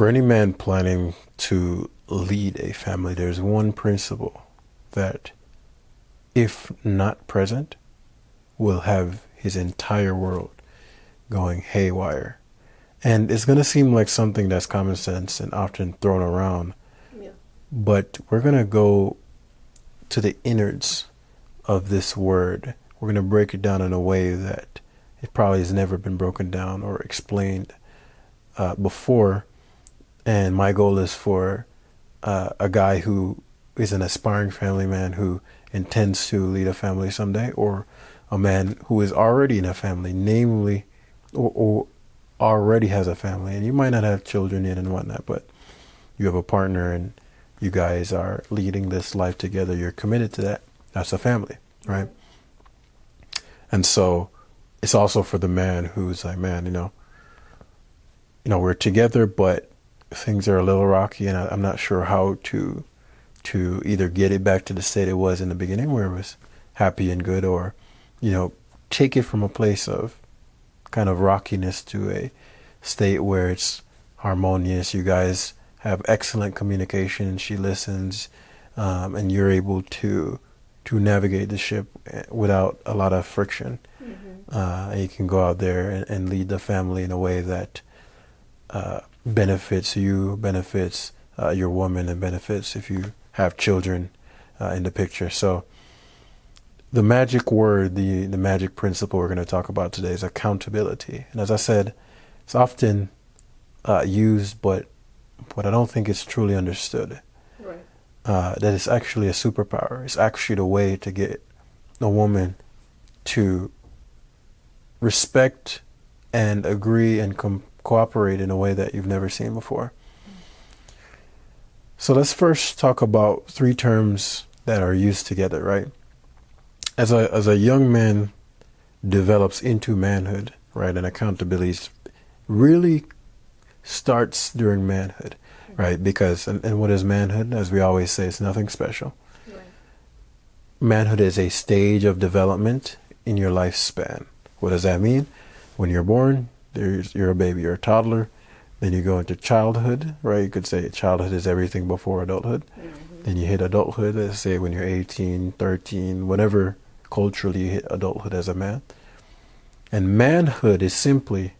For any man planning to lead a family, there's one principle that, if not present, will have his entire world going haywire. And it's going to seem like something that's common sense and often thrown around, Yeah. but we're going to go to the innards of this word. We're going to break it down in a way that it probably has never been broken down or explained before. And my goal is for a guy who is an aspiring family man who intends to lead a family someday, or a man who is already in a family, namely, or already has a family. And you might not have children yet and whatnot, but you have a partner and you guys are leading this life together. You're committed to that. That's a family, right? And so it's also for the man who's like, man, we're together, but things are a little rocky, and I'm not sure how to either get it back to the state it was in the beginning, where it was happy and good, or take it from a place of kind of rockiness to a state where it's harmonious. You guys have excellent communication. She listens, and you're able to navigate the ship without a lot of friction. Mm-hmm. You can go out there and lead the family in a way that benefits you, benefits your woman, and benefits if you have children in the picture. So the magic word, the magic principle we're going to talk about today is accountability. And as I said, it's often used, but I don't think it's truly understood. Right. That it's actually a superpower. It's actually the way to get a woman to respect and agree and cooperate in a way that you've never seen before. So let's first talk about three terms that are used together, right? As a young man develops into manhood, right, and accountability really starts during manhood, right? Because, and what is manhood? As we always say, it's nothing special. Right. Manhood is a stage of development in your lifespan. What does that mean? When you're born, you're a baby, you're a toddler. Then you go into childhood, right? You could say childhood is everything before adulthood. Mm-hmm. Then you hit adulthood, let's say when you're 18, 13, whatever culturally you hit adulthood as a man. And manhood is simply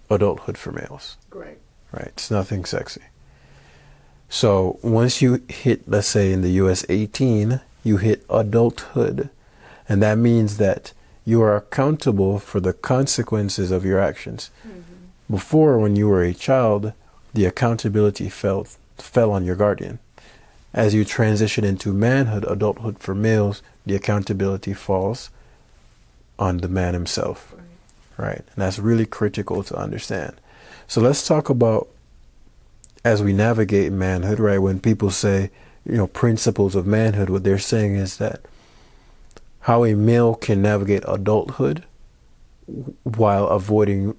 adulthood for males. Great. Right? It's nothing sexy. So once you hit, let's say in the US 18, you hit adulthood. And that means that you are accountable for the consequences of your actions. Mm-hmm. Before, when you were a child, the accountability fell on your guardian. As you transition into manhood, adulthood for males, the accountability falls on the man himself. Right? And that's really critical to understand. So let's talk about, as we navigate manhood, right? When people say, principles of manhood, what they're saying is that how a male can navigate adulthood while avoiding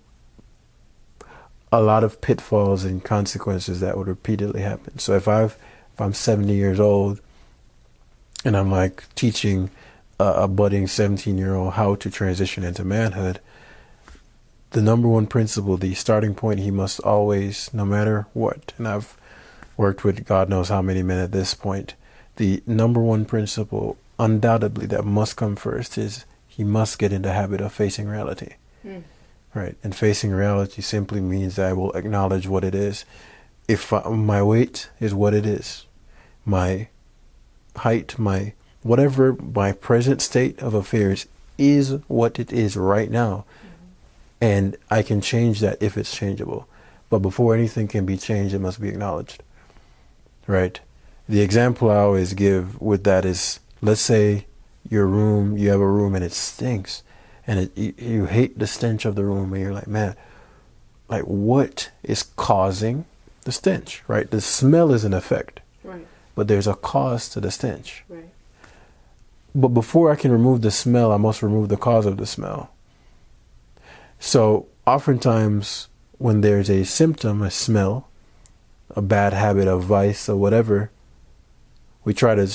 a lot of pitfalls and consequences that would repeatedly happen. So if I'm 70 years old and I'm like teaching a budding 17-year-old how to transition into manhood, the number one principle, the starting point, he must always, no matter what, and I've worked with God knows how many men at this point, the number one principle undoubtedly that must come first is he must get in the habit of facing reality. Mm. Right? And facing reality simply means that I will acknowledge what it is. If my weight is what it is, my height, my whatever, my present state of affairs is what it is right now. And I can change that if it's changeable. But before anything can be changed, it must be acknowledged. Right? The example I always give with that is, let's say you have a room and it stinks. And you hate the stench of the room, and you're like, man, like what is causing the stench, right? The smell is an effect. Right. But there's a cause to the stench. Right. But before I can remove the smell, I must remove the cause of the smell. So oftentimes when there's a symptom, a smell, a bad habit, a vice, or whatever, we try to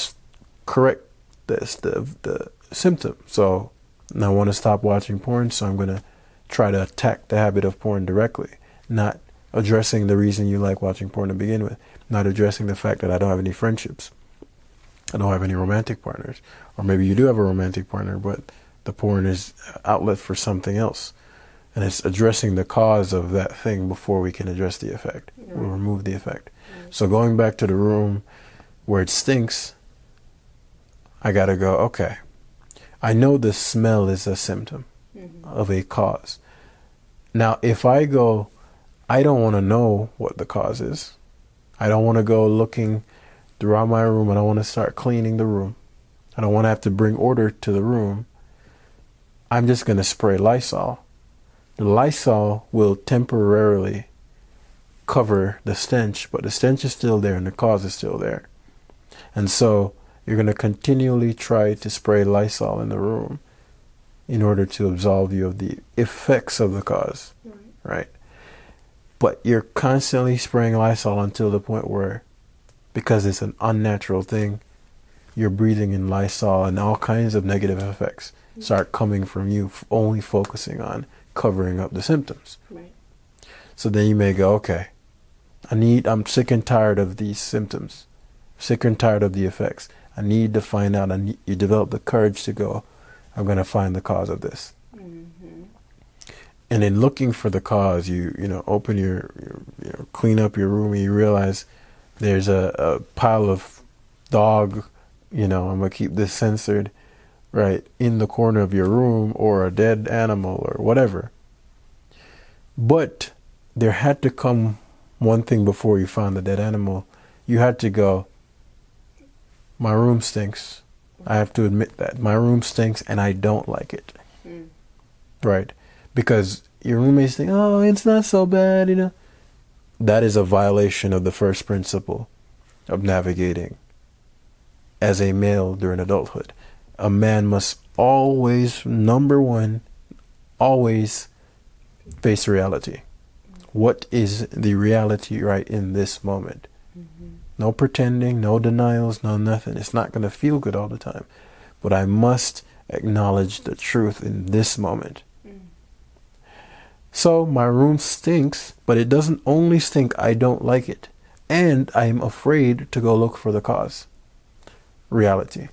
correct the symptom. So I want to stop watching porn, so I'm going to try to attack the habit of porn directly, not addressing the reason you like watching porn to begin with, not addressing the fact that I don't have any friendships, I don't have any romantic partners, or maybe you do have a romantic partner, but the porn is outlet for something else. And it's addressing the cause of that thing before we can address the effect. Right. We'll remove the effect. Right. So going back to the room where it stinks, I got to go, okay, I know the smell is a symptom of a cause. Now, if I go, I don't want to know what the cause is. I don't want to go looking throughout my room. I don't want to start cleaning the room. I don't want to have to bring order to the room. I'm just going to spray Lysol. The Lysol will temporarily cover the stench, but the stench is still there and the cause is still there. And so you're going to continually try to spray Lysol in the room in order to absolve you of the effects of the cause, right? But you're constantly spraying Lysol until the point where, because it's an unnatural thing, you're breathing in Lysol and all kinds of negative effects start coming from you only focusing on covering up the symptoms. Right. So then you may go, okay, I'm sick and tired of these symptoms, sick and tired of the effects. I need to find out. You develop the courage to go, I'm going to find the cause of this. Mm-hmm. And in looking for the cause, you open your clean up your room and you realize there's a pile of dog, I'm going to keep this censored, right, in the corner of your room, or a dead animal or whatever. But there had to come one thing before you found the dead animal. You had to go, my room stinks. I have to admit that. My room stinks and I don't like it. Mm. Right? Because your roommates think, oh, it's not so bad, That is a violation of the first principle of navigating as a male during adulthood. A man must always, number one, always face reality. What is the reality right in this moment? Mm-hmm. No pretending, no denials, no nothing. It's not going to feel good all the time. But I must acknowledge the truth in this moment. Mm. So my room stinks, but it doesn't only stink, I don't like it. And I'm afraid to go look for the cause. Reality.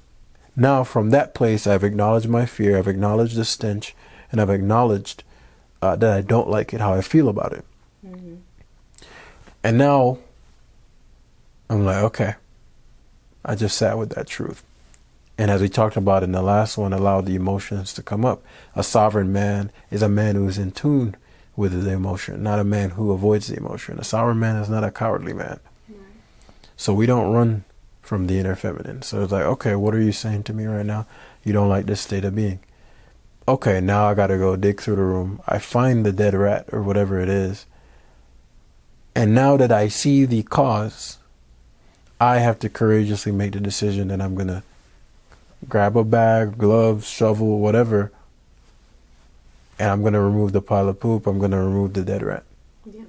Now, from that place, I've acknowledged my fear, I've acknowledged the stench, and I've acknowledged that I don't like it, how I feel about it. Mm-hmm. And now, I'm like, okay, I just sat with that truth. And as we talked about in the last one, allow the emotions to come up. A sovereign man is a man who is in tune with the emotion, not a man who avoids the emotion. A sovereign man is not a cowardly man. Mm-hmm. So we don't run from the inner feminine. So it's like, okay, what are you saying to me right now? You don't like this state of being. Okay, now I got to go dig through the room. I find the dead rat or whatever it is. And now that I see the cause, I have to courageously make the decision that I'm going to grab a bag, gloves, shovel, whatever, and I'm going to remove the pile of poop. I'm going to remove the dead rat. Yeah.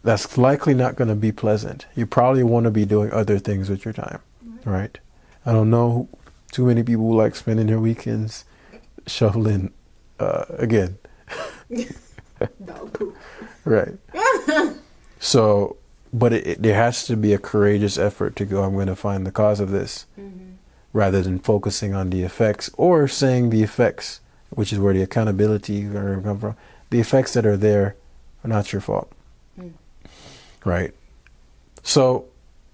That's likely not going to be pleasant. You probably want to be doing other things with your time, right? I don't know too many people who like spending their weekends shoveling, again. Dog poop. Right. So, but there has to be a courageous effort to go, I'm going to find the cause of this, rather than focusing on the effects or saying the effects, which is where the accountability are going to come from. The effects that are there are not your fault. Right. So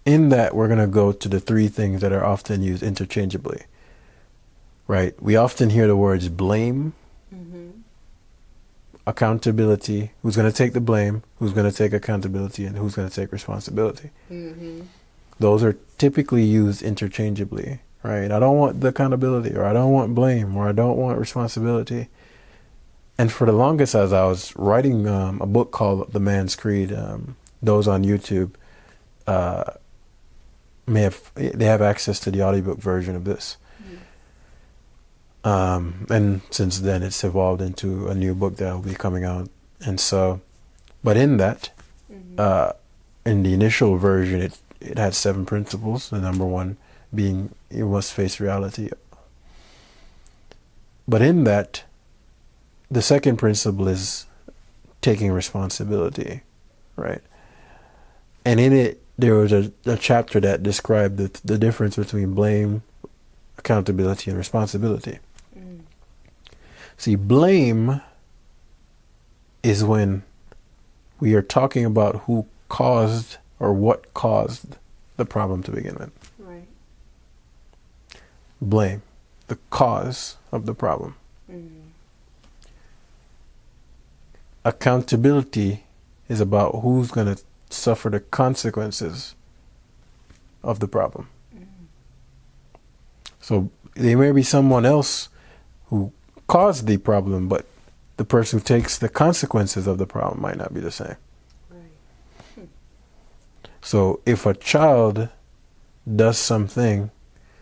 in that, we're going to go to the three things that are often used interchangeably. Right. We often hear the words blame, accountability, who's going to take the blame, who's going to take accountability, and who's going to take responsibility. Mm-hmm. Those are typically used interchangeably. Right. I don't want the accountability, or I don't want blame, or I don't want responsibility. And for the longest, as I was writing a book called The Man's Creed, those on YouTube they have access to the audiobook version of this. And since then, it's evolved into a new book that will be coming out. And so, but in that, in the initial version, it had 7 principles. The number one being you must face reality. But in that, the second principle is taking responsibility, right? And in it, there was a chapter that described the difference between blame, accountability, and responsibility. See, blame is when we are talking about who caused or what caused the problem to begin with. Right. Blame, the cause of the problem. Accountability is about who's going to suffer the consequences of the problem. So there may be someone else who caused the problem, but the person who takes the consequences of the problem might not be the same. Right. So if a child does something,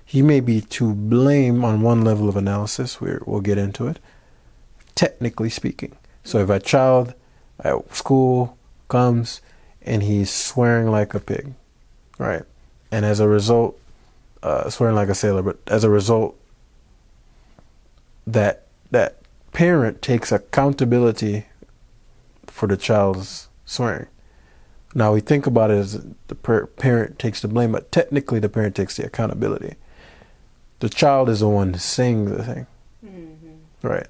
he may be to blame on one level of analysis, we'll get into it, technically speaking. So if a child at school comes and he's swearing like a pig, right? And as a result, swearing like a sailor, but as a result, that parent takes accountability for the child's swearing. Now we think about it as the parent takes the blame, but technically the parent takes the accountability. The child is the one saying the thing, right?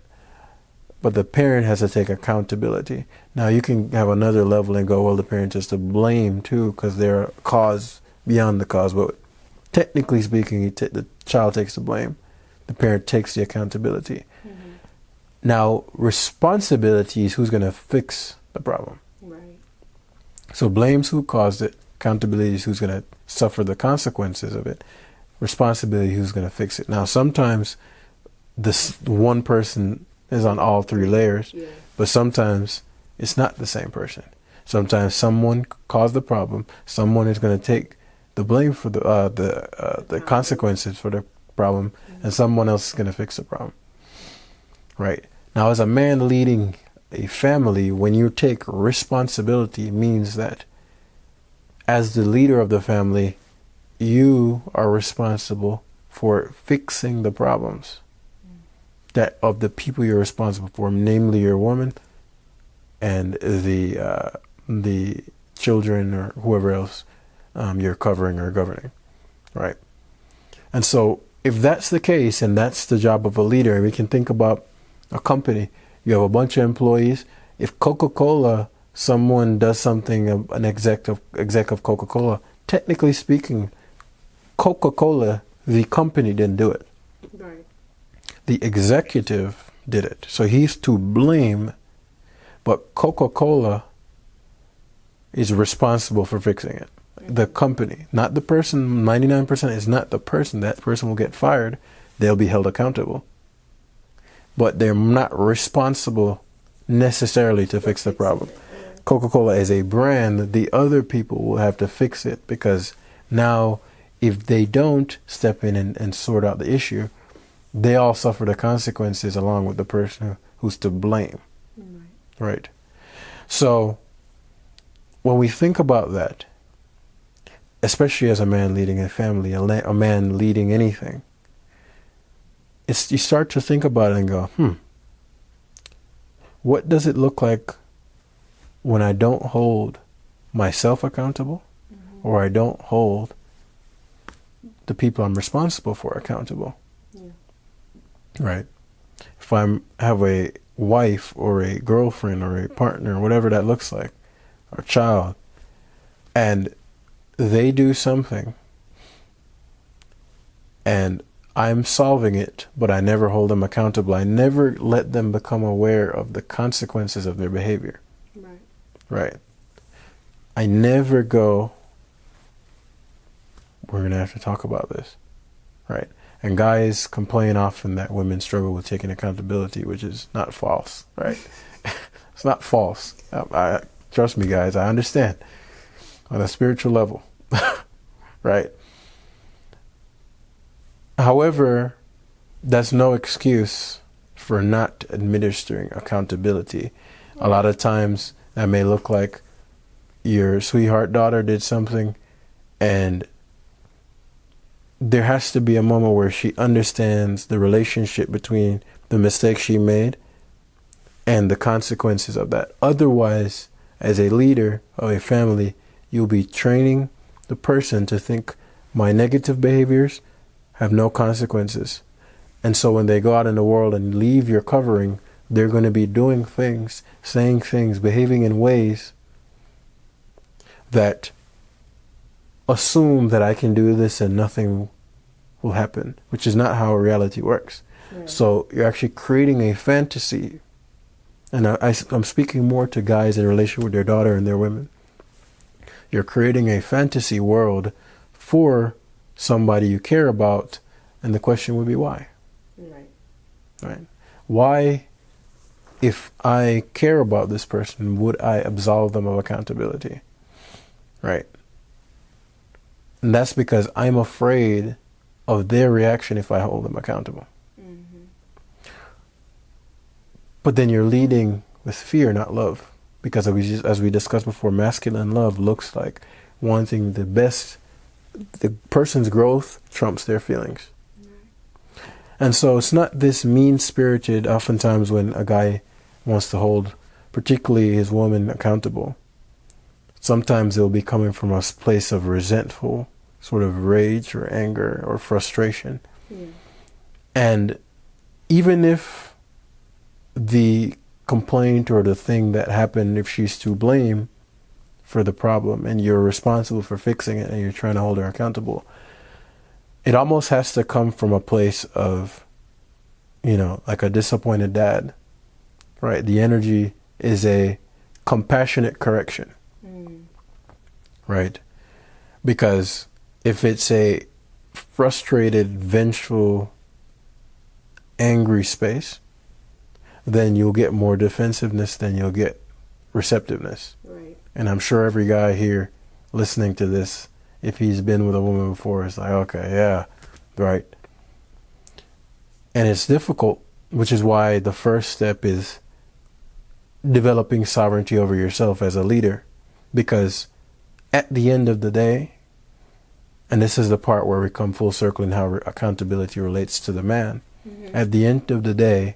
But the parent has to take accountability. Now you can have another level and go, well, the parent is to blame too because they're a cause beyond the cause. But technically speaking, the child takes the blame. The parent takes the accountability. Now, responsibility is who's going to fix the problem. Right. So blame's who caused it. Accountability is who's going to suffer the consequences of it. Responsibility who's going to fix it. Now, sometimes this one person is on all three layers, but sometimes it's not the same person. Sometimes someone caused the problem. Someone is going to take the blame for the consequences for the problem, and someone else is going to fix the problem. Right. Now, as a man leading a family, when you take responsibility, it means that as the leader of the family, you are responsible for fixing the problems that of the people you're responsible for, namely your woman and the children or whoever else you're covering or governing, right? And so if that's the case, and that's the job of a leader, we can think about a company. You have a bunch of employees. If Coca-Cola, someone does something, an exec of Coca-Cola, technically speaking, Coca-Cola, the company, didn't do it. Right. The executive did it. So he's to blame, but Coca-Cola is responsible for fixing it. The company, not the person. 99% is not the person. That person will get fired. They'll be held accountable. But they're not responsible necessarily to fix the problem. Coca-Cola as a brand, the other people will have to fix it, because now if they don't step in and sort out the issue, they all suffer the consequences along with the person who's to blame. Right. So when we think about that, especially as a man leading a family, a man leading anything, you start to think about it and go, what does it look like when I don't hold myself accountable, or I don't hold the people I'm responsible for accountable? Right? If I have a wife or a girlfriend or a partner, whatever that looks like, or child, and they do something and I'm solving it, but I never hold them accountable. I never let them become aware of the consequences of their behavior. Right. I never go, we're going to have to talk about this. Right. And guys complain often that women struggle with taking accountability, which is not false. Right. It's not false. Trust me, guys, I understand on a spiritual level. Right. However, that's no excuse for not administering accountability. A lot of times that may look like your sweetheart daughter did something, and there has to be a moment where she understands the relationship between the mistake she made and the consequences of that. Otherwise, as a leader of a family, you'll be training the person to think my negative behaviors have no consequences. And so when they go out in the world and leave your covering, they're going to be doing things, saying things, behaving in ways that assume that I can do this and nothing will happen, which is not how reality works. Right. So you're actually creating a fantasy. And I'm speaking more to guys in relation with their daughter and their women. You're creating a fantasy world for somebody you care about. And the question would be why? Right. Right? Why, if I care about this person, would I absolve them of accountability? Right? And that's because I'm afraid of their reaction if I hold them accountable. Mm-hmm. But then you're leading with fear, not love. Because as we discussed before, masculine love looks like wanting the best. The person's growth trumps their feelings. Right. And so it's not this mean-spirited, oftentimes when a guy wants to hold particularly his woman accountable, sometimes it'll be coming from a place of resentful sort of rage or anger or frustration. Yeah. And even if the complaint or the thing that happened, if she's to blame for the problem and you're responsible for fixing it and you're trying to hold her accountable, it almost has to come from a place of, like a disappointed dad, right? The energy is a compassionate correction, right? Because if it's a frustrated, vengeful, angry space, then you'll get more defensiveness than you'll get receptiveness. Right. And I'm sure every guy here listening to this, if he's been with a woman before, is like, okay, yeah, right. And it's difficult, which is why the first step is developing sovereignty over yourself as a leader. Because at the end of the day, and this is the part where we come full circle in how accountability relates to the man. Mm-hmm. At the end of the day,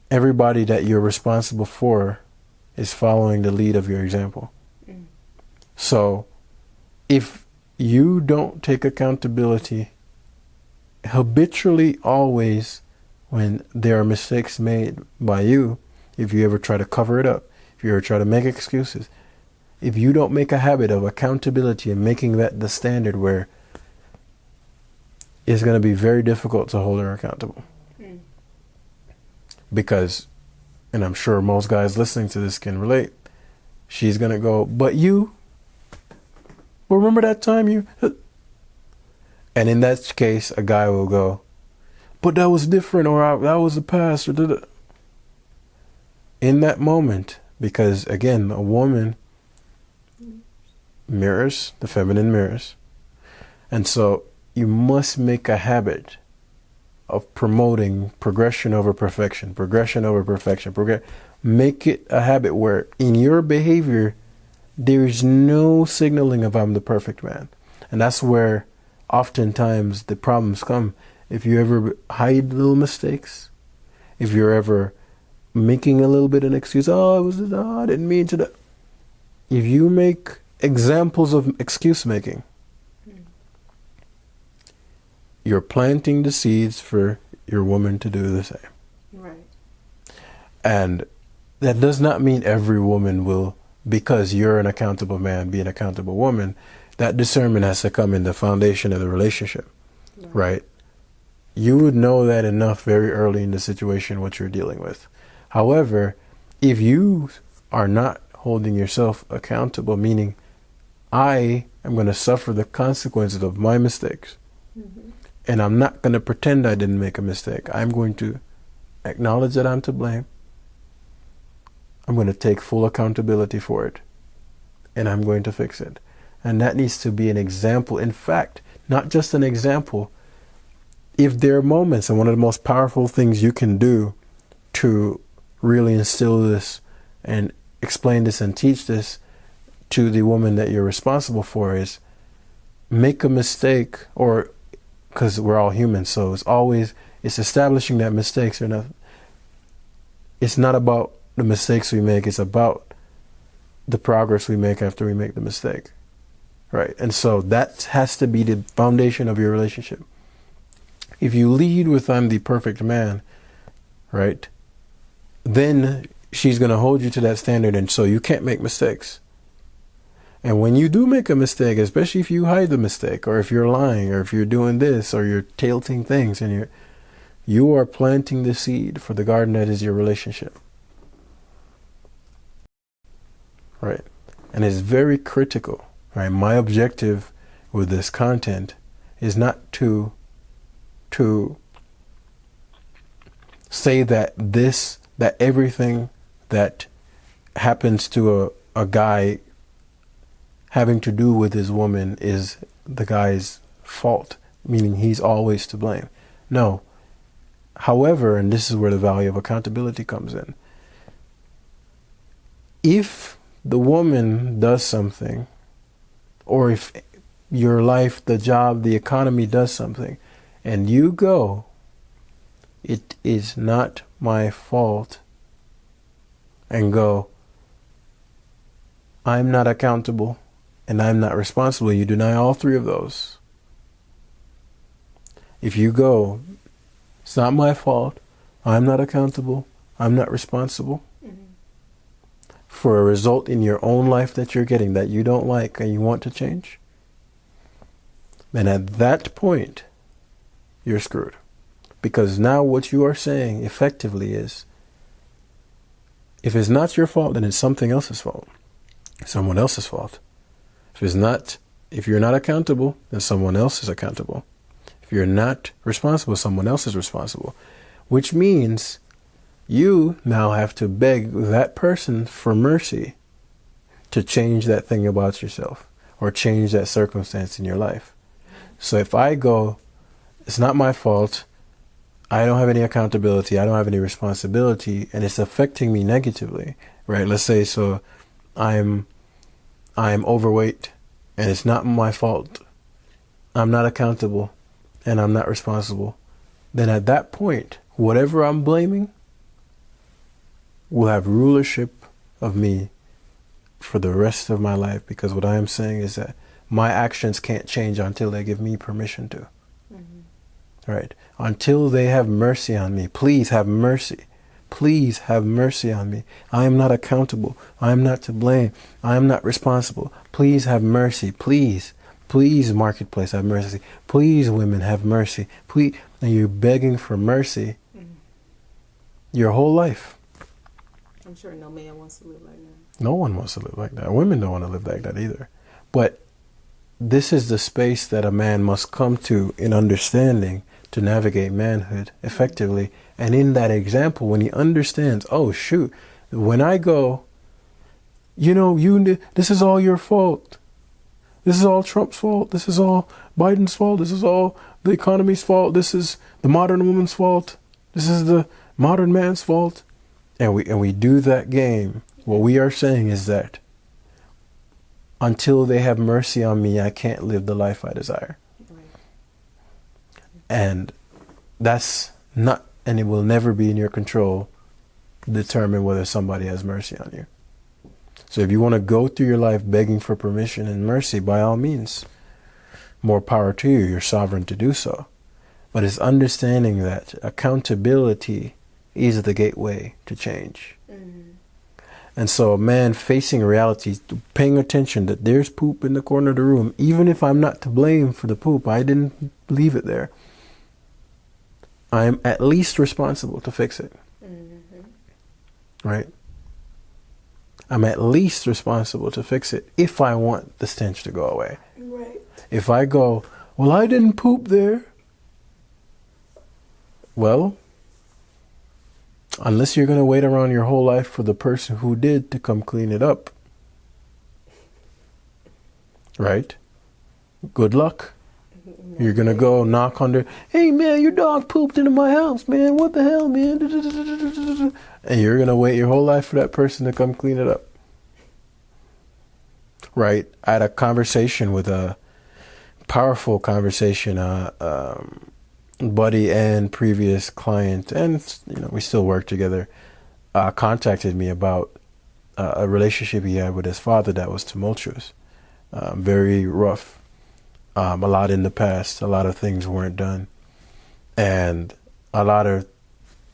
everybody that you're responsible for is following the lead of your example. Mm. So if you don't take accountability habitually, always, when there are mistakes made by you, if you ever try to cover it up, if you ever try to make excuses, if you don't make a habit of accountability and making that the standard, where it's going to be very difficult to hold her accountable. Mm. Because, and I'm sure most guys listening to this can relate, she's going to go, but you, well, remember that time you, and in that case, a guy will go, but that was different, or that was the past, or da-da. In that moment, because again, a woman mirrors, the feminine mirrors. And so you must make a habit of promoting progression over perfection, progression over perfection. Make it a habit where in your behavior, there's no signaling of I'm the perfect man. And that's where oftentimes the problems come. If you ever hide little mistakes, if you're ever making a little bit of an excuse, I didn't mean to. If you make examples of excuse making, you're planting the seeds for your woman to do the same. Right. And that does not mean every woman will, because you're an accountable man, be an accountable woman. That discernment has to come in the foundation of the relationship, right? You would know that enough very early in the situation what you're dealing with. However, if you are not holding yourself accountable, meaning I am going to suffer the consequences of my mistakes, Mm-hmm. and I'm not going to pretend I didn't make a mistake. I'm going to acknowledge that I'm to blame. I'm going to take full accountability for it, and I'm going to fix it. And that needs to be an example. In fact, not just an example. If there are moments, and one of the most powerful things you can do to really instill this and explain this and teach this to the woman that you're responsible for, is make a mistake, or because we're all humans, so it's establishing that mistakes are not, it's not about the mistakes we make, it's about the progress we make after we make the mistake. Right. And so that has to be the foundation of your relationship. If you lead with I'm the perfect man, right, then she's going to hold you to that standard. And so you can't make mistakes. And when you do make a mistake, especially if you hide the mistake, or if you're lying, or if you're doing this, or you're tilting things, and you are planting the seed for the garden that is your relationship. Right. And it's very critical. Right. My objective with this content is not to say that everything that happens to a guy having to do with his woman is the guy's fault, meaning he's always to blame. No. However, and this is where the value of accountability comes in. If the woman does something, or if your life, the job, the economy does something, and you go, it is not my fault, and go, I'm not accountable and I'm not responsible. You deny all three of those. If you go, it's not my fault, I'm not accountable, I'm not responsible, for a result in your own life that you're getting that you don't like and you want to change, then at that point, you're screwed. Because now what you are saying effectively is, if it's not your fault, then it's something else's fault. Someone else's fault. If you're not accountable, then someone else is accountable. If you're not responsible, someone else is responsible. Which means you now have to beg that person for mercy to change that thing about yourself or change that circumstance in your life. So if I go, it's not my fault, I don't have any accountability, I don't have any responsibility, and it's affecting me negatively, right? Let's say, so I'm overweight and it's not my fault, I'm not accountable, and I'm not responsible. Then at that point, whatever I'm blaming will have rulership of me for the rest of my life, because what I am saying is that my actions can't change until they give me permission to. Right? Until they have mercy on me. Please have mercy. Please have mercy on me. I am not accountable. I am not to blame. I am not responsible. Please have mercy. Please. Please, marketplace, have mercy. Please, women, have mercy. Please. And you're begging for mercy your whole life. I'm sure no man wants to live like that. No one wants to live like that. Women don't want to live like that either. But this is the space that a man must come to in understanding to navigate manhood effectively. And in that example, when he understands, oh, shoot, when I go, this is all your fault. This is all Trump's fault. This is all Biden's fault. This is all the economy's fault. This is the modern woman's fault. This is the modern man's fault. And we do that game. What we are saying is that until they have mercy on me, I can't live the life I desire. Right. And that's not, and it will never be in your control to determine whether somebody has mercy on you. So if you want to go through your life begging for permission and mercy, by all means, more power to you. You're sovereign to do so. But it's understanding that accountability is the gateway to change. And so a man facing reality, paying attention that there's poop in the corner of the room, even if I'm not to blame for the poop, I didn't leave it there, I'm at least responsible to fix it. Right? I'm at least responsible to fix it if I want the stench to go away. Right. If I go, well, I didn't poop there. Well, unless you're going to wait around your whole life for the person who did to come clean it up. Right? Good luck. You're going to go knock on their, hey man, your dog pooped into my house, man. What the hell, man? And you're going to wait your whole life for that person to come clean it up. Right? I had a conversation with a powerful conversation, buddy and previous client, and we still work together, contacted me about a relationship he had with his father that was tumultuous, very rough. A lot in the past, a lot of things weren't done, and a lot of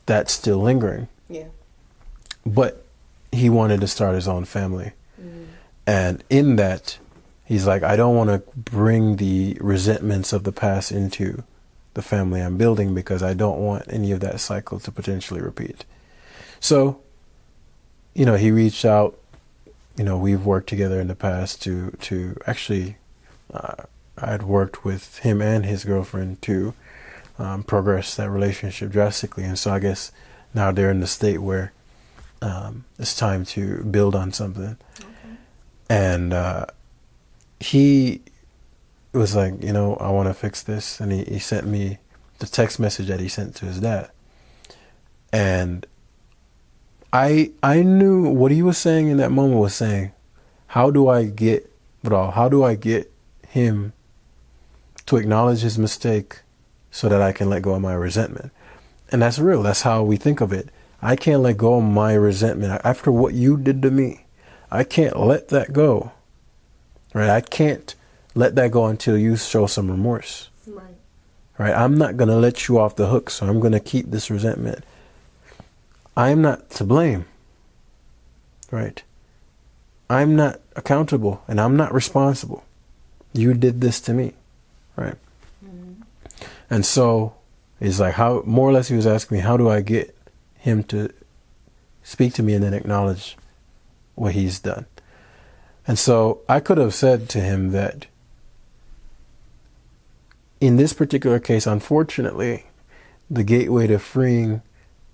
that's still lingering. Yeah. But he wanted to start his own family. And in that, he's like, I don't want to bring the resentments of the past into the family I'm building because I don't want any of that cycle to potentially repeat. So, he reached out. We've worked together in the past to actually, I had worked with him and his girlfriend to progress that relationship drastically. And so I guess now they're in the state where it's time to build on something. Okay. And he was like, I want to fix this. And he sent me the text message that he sent to his dad. And I knew what he was saying in that moment was saying, how do I get him to acknowledge his mistake so that I can let go of my resentment? And that's real. That's how we think of it. I can't let go of my resentment after what you did to me. I can't let that go. Right? I can't let that go until you show some remorse. Right. Right? I'm not going to let you off the hook, so I'm going to keep this resentment. I'm not to blame. Right? I'm not accountable and I'm not responsible. You did this to me. Right? Mm-hmm. And so it's like, how, more or less he was asking me, how do I get him to speak to me and then acknowledge what he's done? And so I could have said to him that in this particular case, unfortunately, the gateway to freeing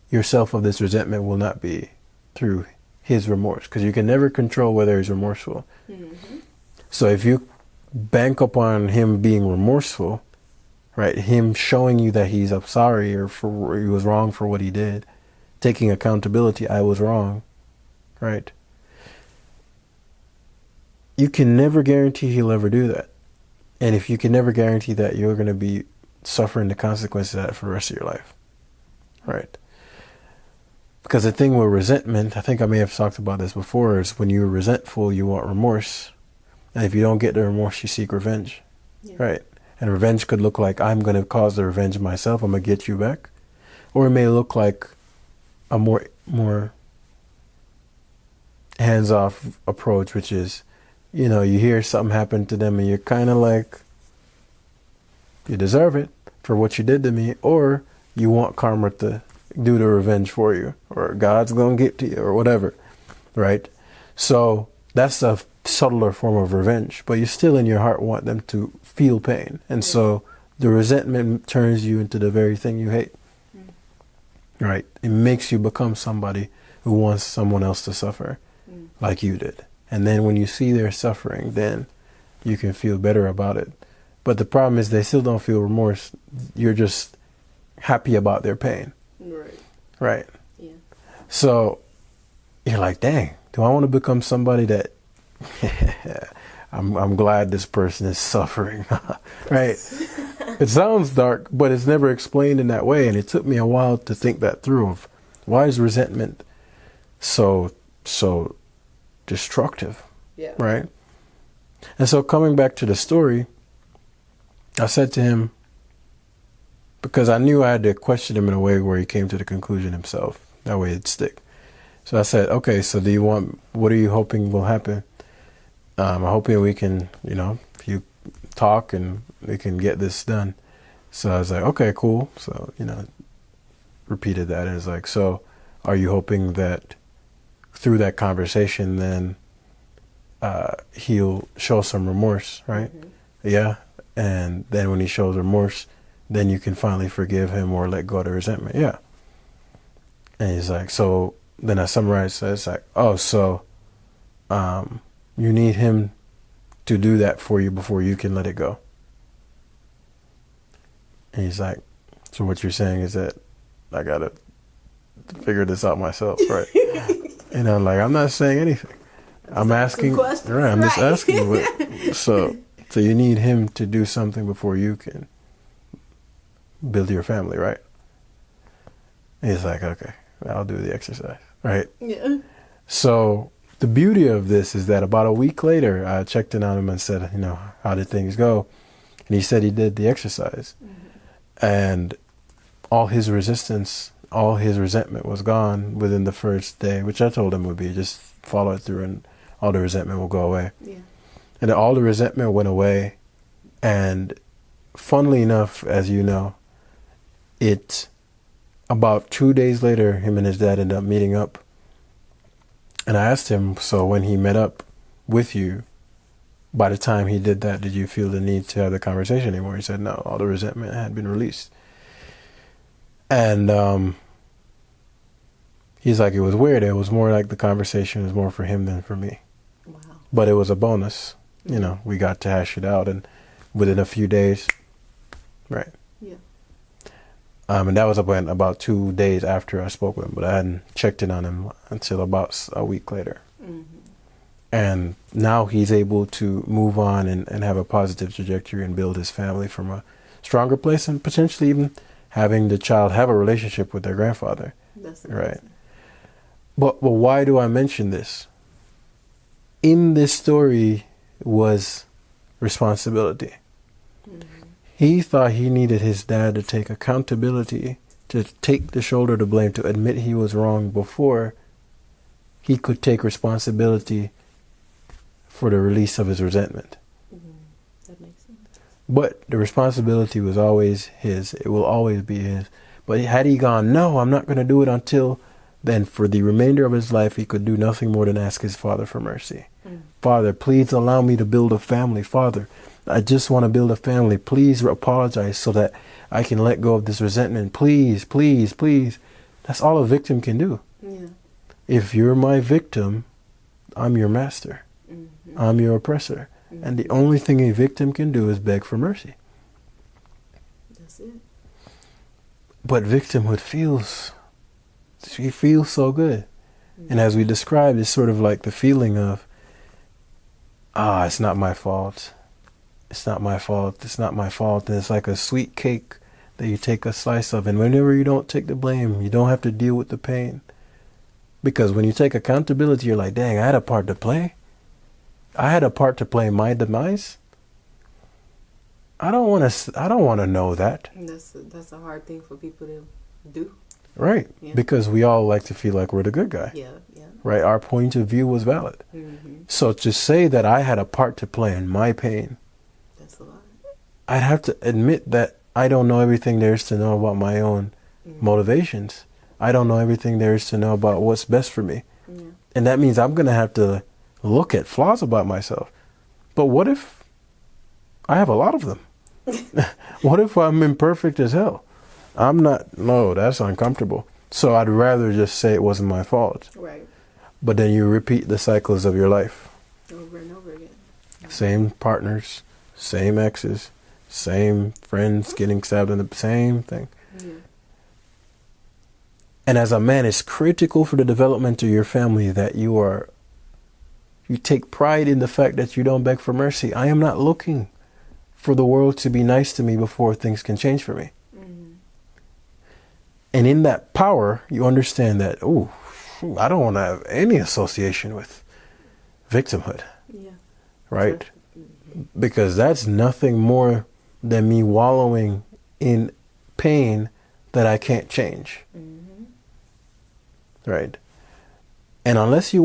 yourself of this resentment will not be through his remorse, because you can never control whether he's remorseful. Mm-hmm. So if you bank upon him being remorseful, right, him showing you that he's sorry or he was wrong for what he did, taking accountability, I was wrong, right? You can never guarantee he'll ever do that. And if you can never guarantee that, you're going to be suffering the consequences of that for the rest of your life, right? Because the thing with resentment, I think I may have talked about this before, is when you're resentful, you want remorse. And if you don't get the remorse, you seek revenge, right? And revenge could look like, I'm going to cause the revenge myself, I'm going to get you back. Or it may look like a more hands-off approach, which is, you hear something happen to them and you're kind of like, you deserve it for what you did to me, or you want karma to do the revenge for you, or God's going to get to you, or whatever, right? So that's a subtler form of revenge, but you still in your heart want them to feel pain. And so the resentment turns you into the very thing you hate, right? It makes you become somebody who wants someone else to suffer like you did. And then when you see their suffering, then you can feel better about it. But the problem is they still don't feel remorse. You're just happy about their pain. Right. Right. Yeah. So you're like, dang, do I want to become somebody that I'm glad this person is suffering, right? It sounds dark, but it's never explained in that way. And it took me a while to think that through of why is resentment so destructive, right? And so coming back to the story, I said to him, because I knew I had to question him in a way where he came to the conclusion himself. That way it'd stick. So I said, okay, so what are you hoping will happen? I'm hoping we can, if you talk and we can get this done. So I was like, okay, cool. So, repeated that. And it's like, so are you hoping that through that conversation, then he'll show some remorse, right? Mm-hmm. Yeah. And then when he shows remorse, then you can finally forgive him or let go of the resentment. Yeah. And he's like, so then I summarized, so it's like, so you need him to do that for you before you can let it go. And he's like, so what you're saying is that I got to figure this out myself, right? And I'm like, I'm not saying anything. I'm asking, right? I'm just asking. So you need him to do something before you can build your family, right? And he's like, okay, I'll do the exercise, right? Yeah. So the beauty of this is that about a week later, I checked in on him and said, how did things go? And he said he did the exercise. And all his resistance, all his resentment was gone within the first day, which I told him would be just follow it through and all the resentment will go away. Yeah. And all the resentment went away. And funnily enough, as you know, about 2 days later, him and his dad ended up meeting up. And I asked him, so when he met up with you, by the time he did that, did you feel the need to have the conversation anymore? He said, no, all the resentment had been released. And he's like, it was weird. It was more like the conversation was more for him than for me. Wow. But it was a bonus. We got to hash it out. And within a few days, right. Yeah. And that was about 2 days after I spoke with him, but I hadn't checked in on him until about a week later. Mm-hmm. And now he's able to move on and have a positive trajectory and build his family from a stronger place and potentially even having the child have a relationship with their grandfather. That's right. But why do I mention this? In this story was responsibility. Mm-hmm. He thought he needed his dad to take accountability, to take the shoulder to blame, to admit he was wrong before he could take responsibility for the release of his resentment. Mm-hmm. That makes sense. But the responsibility was always his. It will always be his. But had he gone, no, I'm not going to do it until then, for the remainder of his life, he could do nothing more than ask his father for mercy. Mm. Father, please allow me to build a family. Father, I just want to build a family. Please apologize so that I can let go of this resentment. Please, please, please. That's all a victim can do. Yeah. If you're my victim, I'm your master. Mm-hmm. I'm your oppressor. Mm-hmm. And the only thing a victim can do is beg for mercy. That's it. But victimhood feels so good. Mm-hmm. And as we described, it's sort of like the feeling of, it's not my fault. It's not my fault. It's not my fault. And it's like a sweet cake that you take a slice of. And whenever you don't take the blame, you don't have to deal with the pain. Because when you take accountability, you're like, dang, I had a part to play. I had a part to play in my demise. I don't want to know that. And that's a hard thing for people to do. Right. Yeah. Because we all like to feel like we're the good guy. Yeah, yeah. Right. Our point of view was valid. Mm-hmm. So to say that I had a part to play in my pain, that's a lot. I'd have to admit that I don't know everything there is to know about my own motivations. I don't know everything there is to know about what's best for me. Yeah. And that means I'm going to have to look at flaws about myself. But what if I have a lot of them? What if I'm imperfect as hell? No, that's uncomfortable. So I'd rather just say it wasn't my fault. Right. But then you repeat the cycles of your life. Over and over again. Same partners, same exes, same friends getting stabbed in the same thing. Yeah. And as a man, it's critical for the development of your family that you take pride in the fact that you don't beg for mercy. I am not looking for the world to be nice to me before things can change for me. Mm-hmm. And in that power, you understand that, I don't want to have any association with victimhood. Yeah. Right? Mm-hmm. Because that's nothing more than me wallowing in pain that I can't change. Mm-hmm. Right? And unless you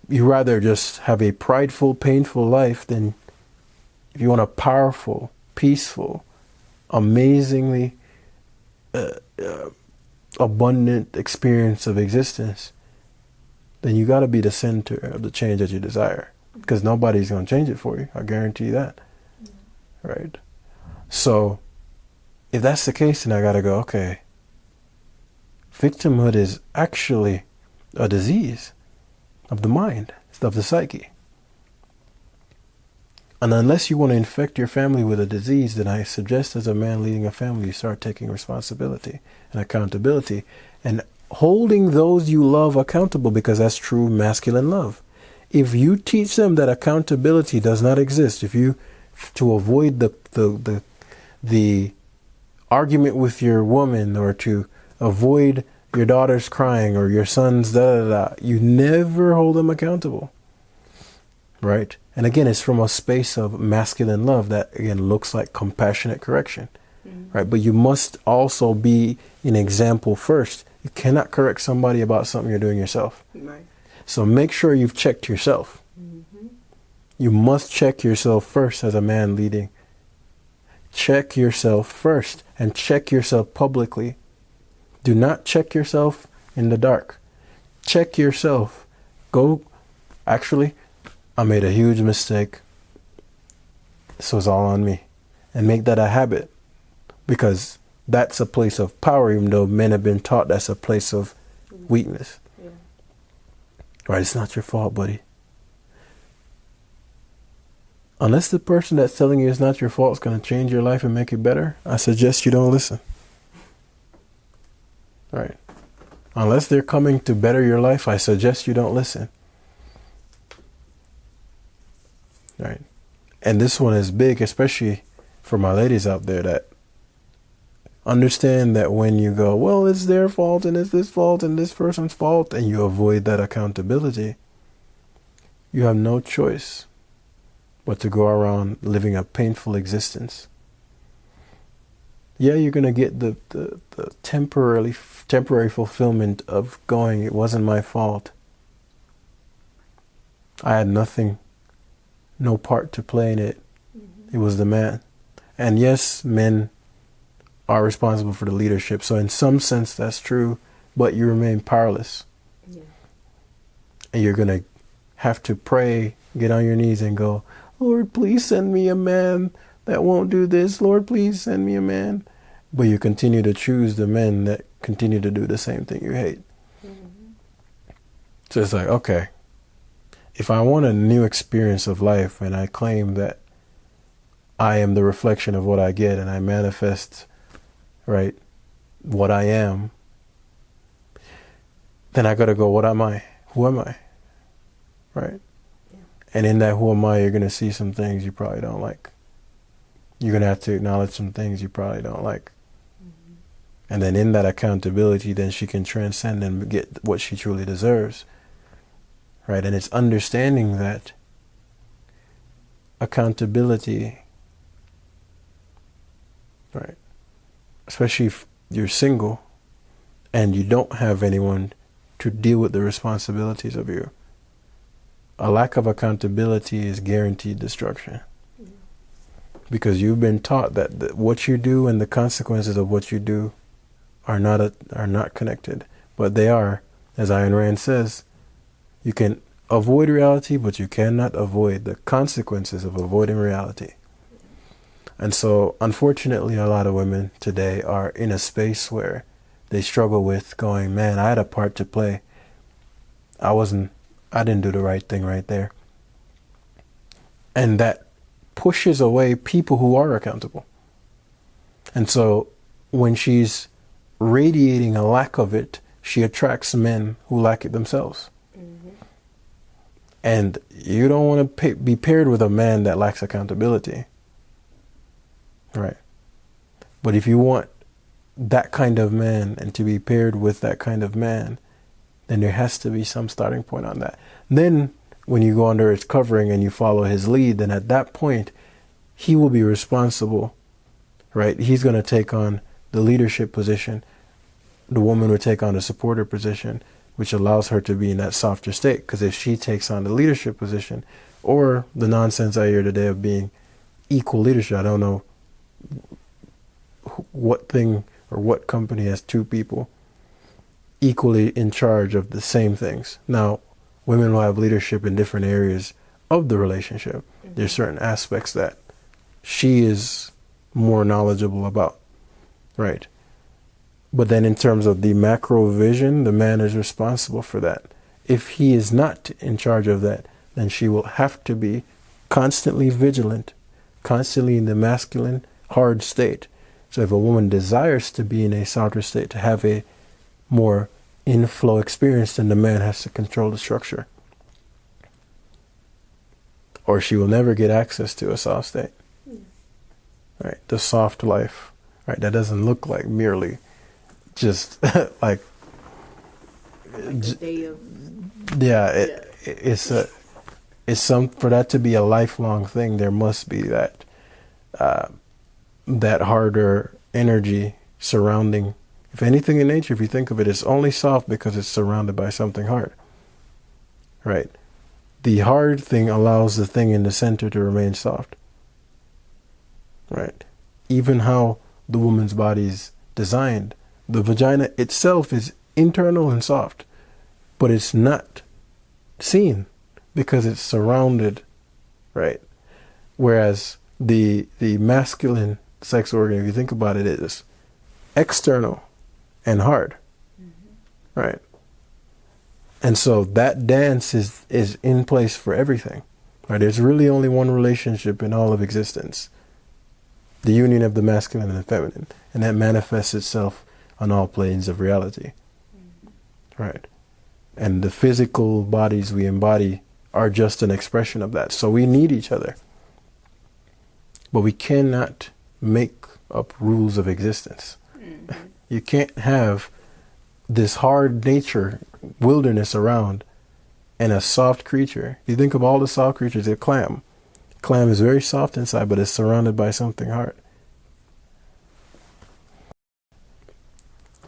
rather just have a prideful, painful life, then if you want a powerful, peaceful, amazingly abundant experience of existence, then you got to be the center of the change that you desire. Because nobody's going to change it for you. I guarantee that. Yeah. Right? So, if that's the case, then I got to go, okay, victimhood is actually a disease of the mind, of the psyche. And unless you want to infect your family with a disease, then I suggest as a man leading a family, you start taking responsibility and accountability and holding those you love accountable, because that's true masculine love. If you teach them that accountability does not exist, to avoid the argument with your woman, or to avoid your daughter's crying or your son's da da da, you never hold them accountable. Right? And again, it's from a space of masculine love that, again, looks like compassionate correction. Right? But you must also be an example first. You cannot correct somebody about something you're doing yourself. Right. So make sure you've checked yourself. You must check yourself first as a man leading. Check yourself first and check yourself publicly. Do not check yourself in the dark. Check yourself. Actually, I made a huge mistake. This was all on me. And make that a habit. Because that's a place of power, even though men have been taught that's a place of weakness. Yeah. Right? It's not your fault, buddy. Unless the person that's telling you it's not your fault is going to change your life and make it better, I suggest you don't listen. Right? Unless they're coming to better your life, I suggest you don't listen. Right? And this one is big, especially for my ladies out there that understand that when you go, well, it's their fault and it's this fault and this person's fault, and you avoid that accountability, you have no choice but to go around living a painful existence. Yeah, you're going to get the temporary fulfillment of going, it wasn't my fault. I had nothing, no part to play in it. It was the man. And yes, men are responsible for the leadership. So in some sense, that's true, but you remain powerless. Yeah. And you're going to have to pray, get on your knees and go, Lord, please send me a man that won't do this. Lord, please send me a man. But you continue to choose the men that continue to do the same thing you hate. So it's like, okay, if I want a new experience of life and I claim that I am the reflection of what I get and I manifest, right, what I am, then I got to go, what am I? Who am I? Right? Yeah. And in that who am I, you're going to see some things you probably don't like. You're going to have to acknowledge some things you probably don't like. And then in that accountability, then she can transcend and get what she truly deserves. Right? And it's understanding that accountability, right, especially if you're single and you don't have anyone to deal with the responsibilities of you, a lack of accountability is guaranteed destruction. Because you've been taught that what you do and the consequences of what you do are not connected. But they are, as Ayn Rand says, you can avoid reality, but you cannot avoid the consequences of avoiding reality. And so, unfortunately, a lot of women today are in a space where they struggle with going, man, I had a part to play. I didn't do the right thing right there. And that pushes away people who are accountable. And so when she's radiating a lack of it, she attracts men who lack it themselves. And you don't want to be paired with a man that lacks accountability. Right? But if you want that kind of man and to be paired with that kind of man, then there has to be some starting point on that. Then when you go under his covering and you follow his lead, then at that point, he will be responsible, right? He's going to take on the leadership position. The woman will take on the supporter position, which allows her to be in that softer state. Because if she takes on the leadership position, or the nonsense I hear today of being equal leadership, I don't know what thing or what company has two people equally in charge of the same things. Now, women will have leadership in different areas of the relationship. There's certain aspects that she is more knowledgeable about, right? But then in terms of the macro vision, the man is responsible for that. If he is not in charge of that, then she will have to be constantly vigilant, constantly in the masculine, hard state. So if a woman desires to be in a softer state, to have a more inflow experience, then the man has to control the structure. Or she will never get access to a soft state. Right? The soft life. Right? That doesn't look like merely just like like a day of. Yeah, it's some for that to be a lifelong thing. There must be that harder energy surrounding. If anything in nature, if you think of it, it's only soft because it's surrounded by something hard. Right. The hard thing allows the thing in the center to remain soft. Right. Even how the woman's body is designed, the vagina itself is internal and soft, but it's not seen because it's surrounded. Right. Whereas the masculine sex organ, if you think about it, is external and hard. Mm-hmm. Right. And so that dance is in place for everything. Right? There's really only one relationship in all of existence. The union of the masculine and the feminine. And that manifests itself on all planes of reality. Mm-hmm. Right? And the physical bodies we embody are just an expression of that. So we need each other. But we cannot make up rules of existence. Mm-hmm. You can't have this hard nature, wilderness around, and a soft creature. You think of all the soft creatures, a clam. Clam is very soft inside, but it's surrounded by something hard.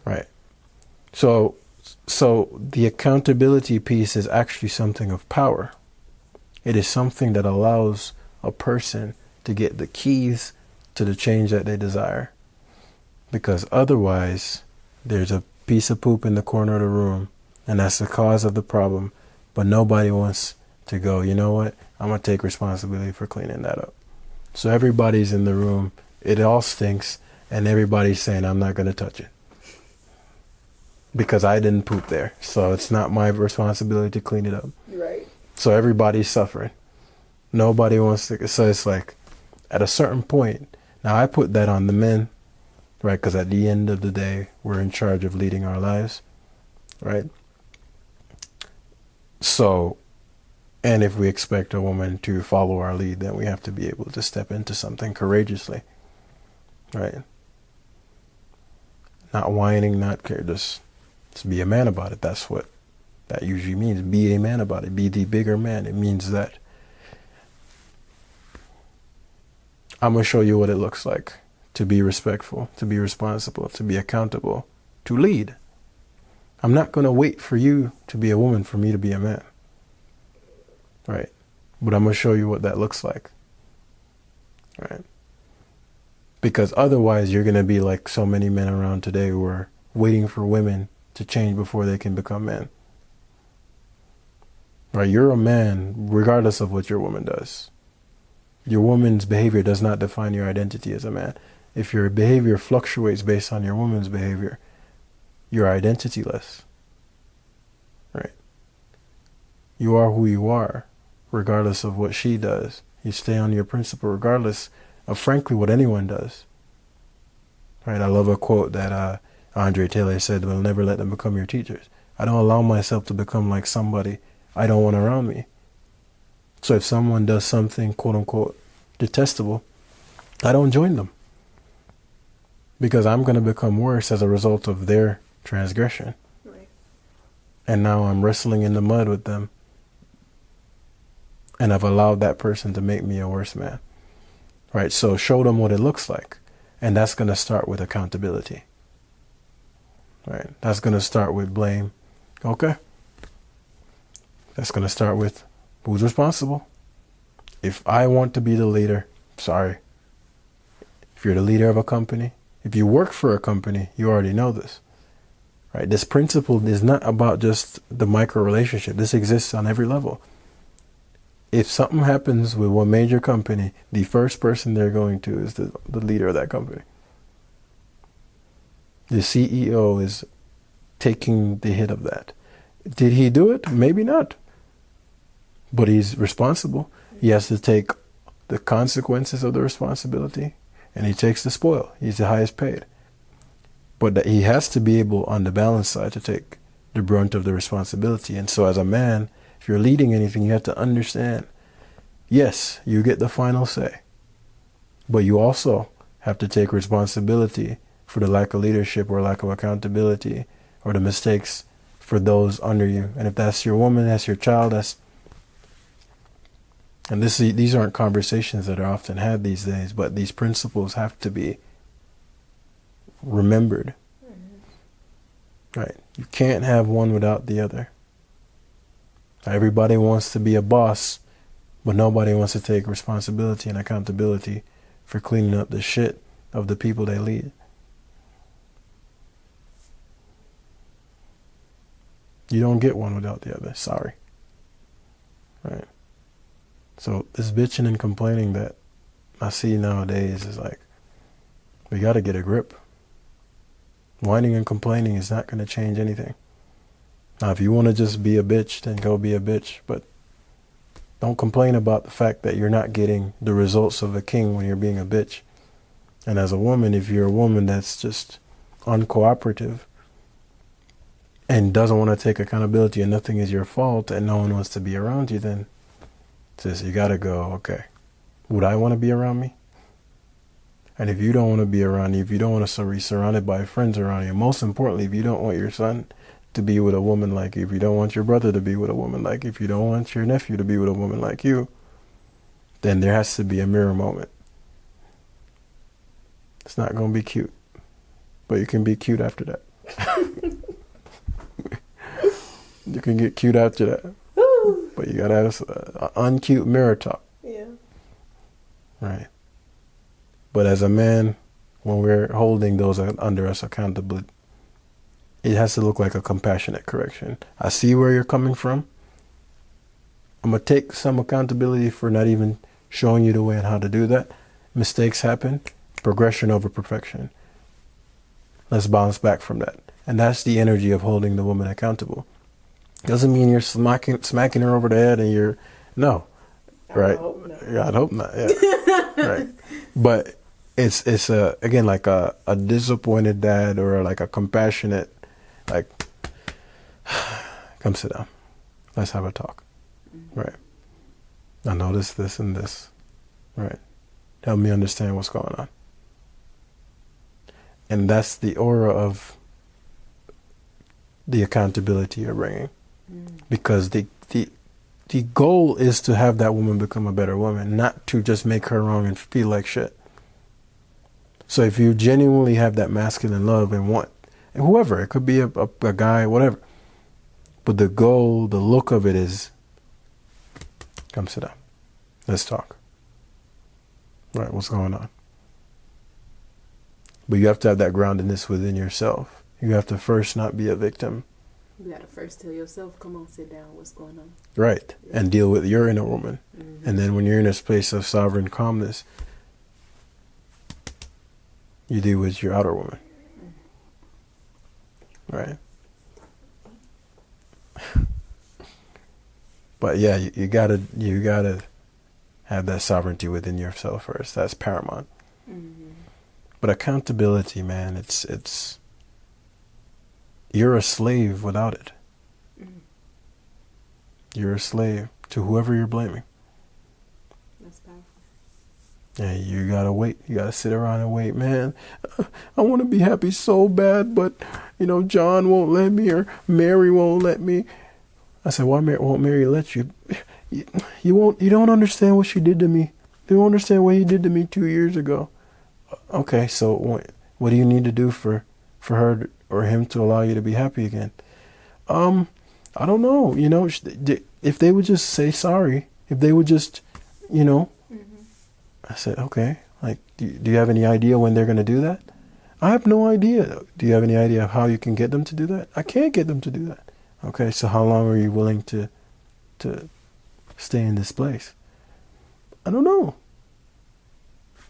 Right. So the accountability piece is actually something of power. It is something that allows a person to get the keys to the change that they desire. Because otherwise, there's a piece of poop in the corner of the room, and that's the cause of the problem, but nobody wants to go, you know what, I'm going to take responsibility for cleaning that up. So everybody's in the room, it all stinks, and everybody's saying, I'm not going to touch it. Because I didn't poop there, so it's not my responsibility to clean it up. Right. So everybody's suffering. Nobody wants to, so it's like, at a certain point, now I put that on the men, right? Because at the end of the day, we're in charge of leading our lives, right? So, and if we expect a woman to follow our lead, then we have to be able to step into something courageously, right? Not whining, not care, just be a man about it. That's what that usually means. Be a man about it. Be the bigger man. It means that I'm going to show you what it looks like to be respectful, to be responsible, to be accountable, to lead. I'm not going to wait for you to be a woman for me to be a man. Right? But I'm going to show you what that looks like. Right? Because otherwise you're going to be like so many men around today who are waiting for women to change before they can become men. Right? You're a man regardless of what your woman does. Your woman's behavior does not define your identity as a man. If your behavior fluctuates based on your woman's behavior, you're identityless. Right? You are who you are, regardless of what she does. You stay on your principle regardless of, frankly, what anyone does. Right? I love a quote that Andre Taylor said, "We'll never let them become your teachers." I don't allow myself to become like somebody I don't want around me. So if someone does something, quote unquote, detestable, I don't join them. Because I'm going to become worse as a result of their transgression. Right. And now I'm wrestling in the mud with them. And I've allowed that person to make me a worse man. Right? So show them what it looks like. And that's going to start with accountability. Right? That's going to start with blame. Okay. That's going to start with who's responsible. If I want to be the leader, sorry. If you're the leader of a company, if you work for a company, you already know this. Right? This principle is not about just the micro relationship. This exists on every level. If something happens with one major company, the first person they're going to is the leader of that company. The CEO is taking the hit of that. Did he do it? Maybe not. But he's responsible. He has to take the consequences of the responsibility, and he takes the spoil. He's the highest paid. But that he has to be able, on the balance side, to take the brunt of the responsibility. And so as a man, if you're leading anything, you have to understand, yes, you get the final say, but you also have to take responsibility for the lack of leadership or lack of accountability or the mistakes for those under you. And if that's your woman, that's your child, these aren't conversations that are often had these days, but these principles have to be remembered. Right? You can't have one without the other. Everybody wants to be a boss, but nobody wants to take responsibility and accountability for cleaning up the shit of the people they lead. You don't get one without the other. Sorry. Right? So this bitching and complaining that I see nowadays is like, we got to get a grip. Whining and complaining is not going to change anything. Now, if you want to just be a bitch, then go be a bitch. But don't complain about the fact that you're not getting the results of a king when you're being a bitch. And as a woman, if you're a woman that's just uncooperative and doesn't want to take accountability and nothing is your fault and no one wants to be around you, then sis, you got to go, okay, would I want to be around me? And if you don't want to be around you, if you don't want to be surrounded by friends around you, most importantly, if you don't want your son to be with a woman like you, if you don't want your brother to be with a woman like you, if you don't want your nephew to be with a woman like you, then there has to be a mirror moment. It's not going to be cute, but you can be cute after that. You can get cute after that. But you got to have an uncute mirror talk. Yeah. Right. But as a man, when we're holding those under us accountable, it has to look like a compassionate correction. I see where you're coming from. I'm going to take some accountability for not even showing you the way and how to do that. Mistakes happen. Progression over perfection. Let's bounce back from that. And that's the energy of holding the woman accountable. Doesn't mean you're smacking her over the head and you're, no. Right? I'd hope not. Yeah. Right. But it's again like a disappointed dad or like a compassionate, like, come sit down. Let's have a talk. Right. I noticed this and this. Right. Help me understand what's going on. And that's the aura of the accountability you're bringing. Because the goal is to have that woman become a better woman, not to just make her wrong and feel like shit. So if you genuinely have that masculine love and want, and whoever, it could be a guy, whatever. But the goal, the look of it is, come sit down. Let's talk. Right, what's going on? But you have to have that groundedness within yourself. You have to first not be a victim. You gotta first tell yourself, come on, sit down, what's going on? Right, and deal with your inner woman. And then when you're in this place of sovereign calmness, you deal with your outer woman. Right? But yeah, you gotta have that sovereignty within yourself first. That's paramount. But accountability, man, it's you're a slave without it. You're a slave to whoever you're blaming. That's powerful. Yeah, you gotta wait. You gotta sit around and wait, man. I want to be happy so bad, but John won't let me, or Mary won't let me. I said, why won't Mary let you? You won't. You don't understand what she did to me. You don't understand what he did to me 2 years ago. Okay, so what do you need to do for her or him to allow you to be happy again? I don't know. If they would just say sorry, if they would just, I said, okay. Like, do you have any idea when they're going to do that? I have no idea. Do you have any idea of how you can get them to do that? I can't get them to do that. Okay, so how long are you willing to stay in this place? I don't know.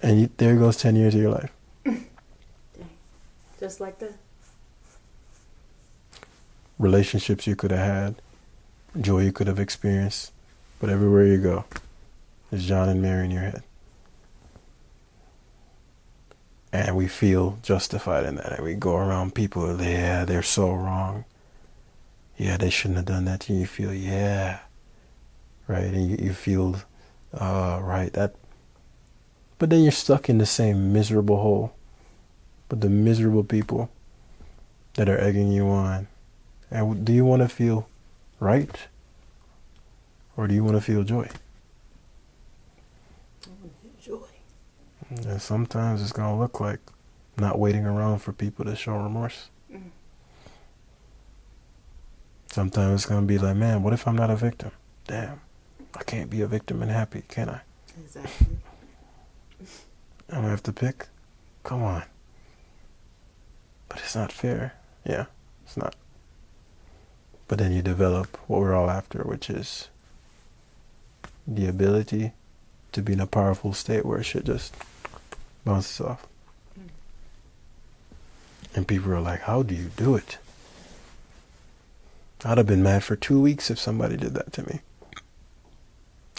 And there goes 10 years of your life. Just like that. Relationships you could have had, joy you could have experienced, but everywhere you go, there's John and Mary in your head. And we feel justified in that. And we go around people, yeah, they're so wrong. Yeah, they shouldn't have done that to you. You feel, yeah, right? And you feel, right, that. But then you're stuck in the same miserable hole. But the miserable people that are egging you on And do you want to feel right? Or do you want to feel joy? I want to feel joy. And sometimes it's going to look like not waiting around for people to show remorse. Mm. Sometimes it's going to be like, man, what if I'm not a victim? Damn, I can't be a victim and happy, can I? Exactly. I'm going to have to pick? Come on. But it's not fair. Yeah, it's not. But then you develop what we're all after, which is the ability to be in a powerful state where shit just bounces off. Mm. And people are like, how do you do it? I'd have been mad for 2 weeks if somebody did that to me.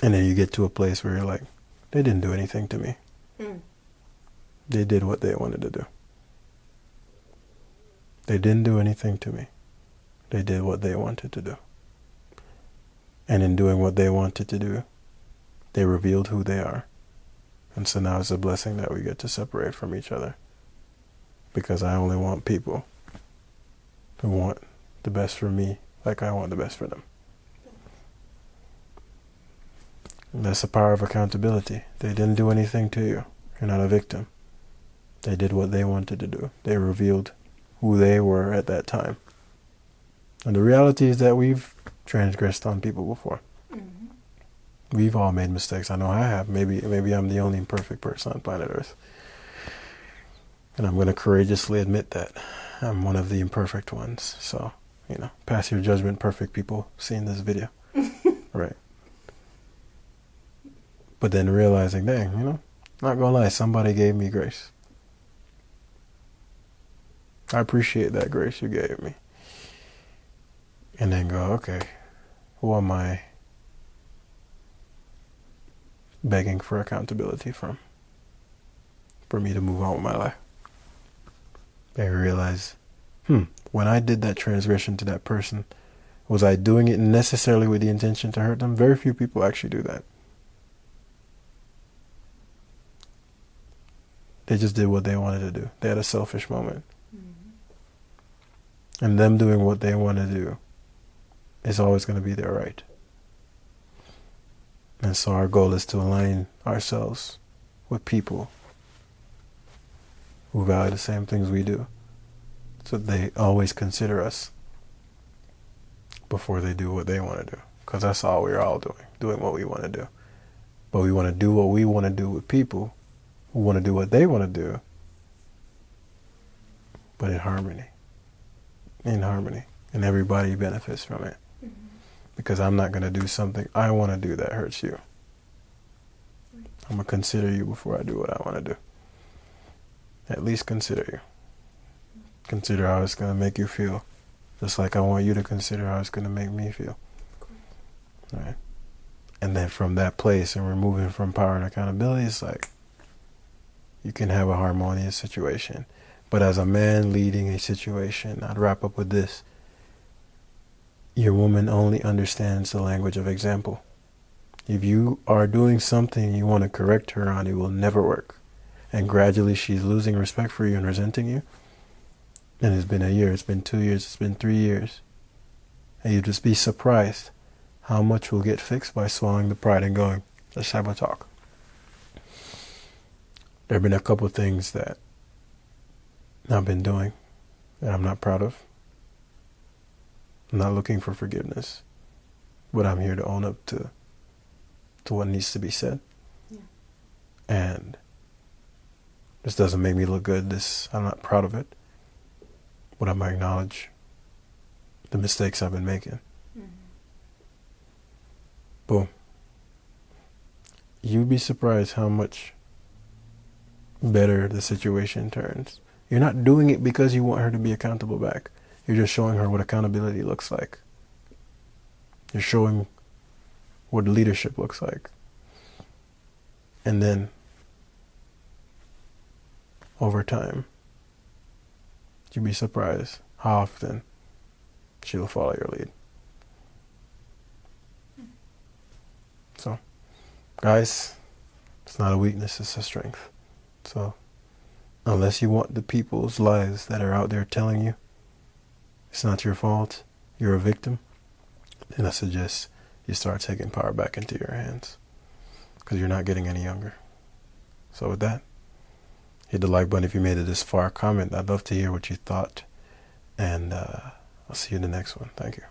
And then you get to a place where you're like, they didn't do anything to me. Mm. They did what they wanted to do. They didn't do anything to me. They did what they wanted to do. And in doing what they wanted to do, they revealed who they are. And so now it's a blessing that we get to separate from each other. Because I only want people who want the best for me like I want the best for them. And that's the power of accountability. They didn't do anything to you. You're not a victim. They did what they wanted to do. They revealed who they were at that time. And the reality is that we've transgressed on people before. Mm-hmm. We've all made mistakes. I know I have. Maybe I'm the only imperfect person on planet Earth. And I'm going to courageously admit that I'm one of the imperfect ones. So, pass your judgment, perfect people seeing this video. Right. But then realizing, dang, not going to lie, somebody gave me grace. I appreciate that grace you gave me. And then go, okay, who am I begging for accountability from? For me to move on with my life. And realize, when I did that transgression to that person, was I doing it necessarily with the intention to hurt them? Very few people actually do that. They just did what they wanted to do. They had a selfish moment. Mm-hmm. And them doing what they want to do is always going to be their right. And so our goal is to align ourselves with people who value the same things we do. So they always consider us before they do what they want to do. Because that's all we're all doing what we want to do. But we want to do what we want to do with people who want to do what they want to do, but in harmony. In harmony. And everybody benefits from it. Mm-hmm. Because I'm not going to do something I want to do that hurts you. Right. I'm going to consider you before I do what I want to do. At least consider you. Consider how it's going to make you feel. Just like I want you to consider how it's going to make me feel. Right? And then from that place, and we're moving from power and accountability, it's like you can have a harmonious situation. But as a man leading a situation, I'd wrap up with this. Your woman only understands the language of example. If you are doing something you want to correct her on, it will never work. And gradually she's losing respect for you and resenting you. And it's been a year, it's been 2 years, it's been 3 years. And you'd just be surprised how much will get fixed by swallowing the pride and going, let's have a talk. There have been a couple of things that I've been doing that I'm not proud of. I'm not looking for forgiveness, but I'm here to own up to what needs to be said. Yeah. And this doesn't make me look good. I'm not proud of it, but I'm going to acknowledge the mistakes I've been making. Mm-hmm. Boom. You'd be surprised how much better the situation turns. You're not doing it because you want her to be accountable back. You're just showing her what accountability looks like. You're showing what leadership looks like. And then, over time, you'd be surprised how often she'll follow your lead. So, guys, it's not a weakness, it's a strength. So, unless you want the people's lies that are out there telling you it's not your fault, you're a victim, then I suggest you start taking power back into your hands, because you're not getting any younger. So with that, hit the like button if you made it this far. Comment. I'd love to hear what you thought. And I'll see you in the next one. Thank you.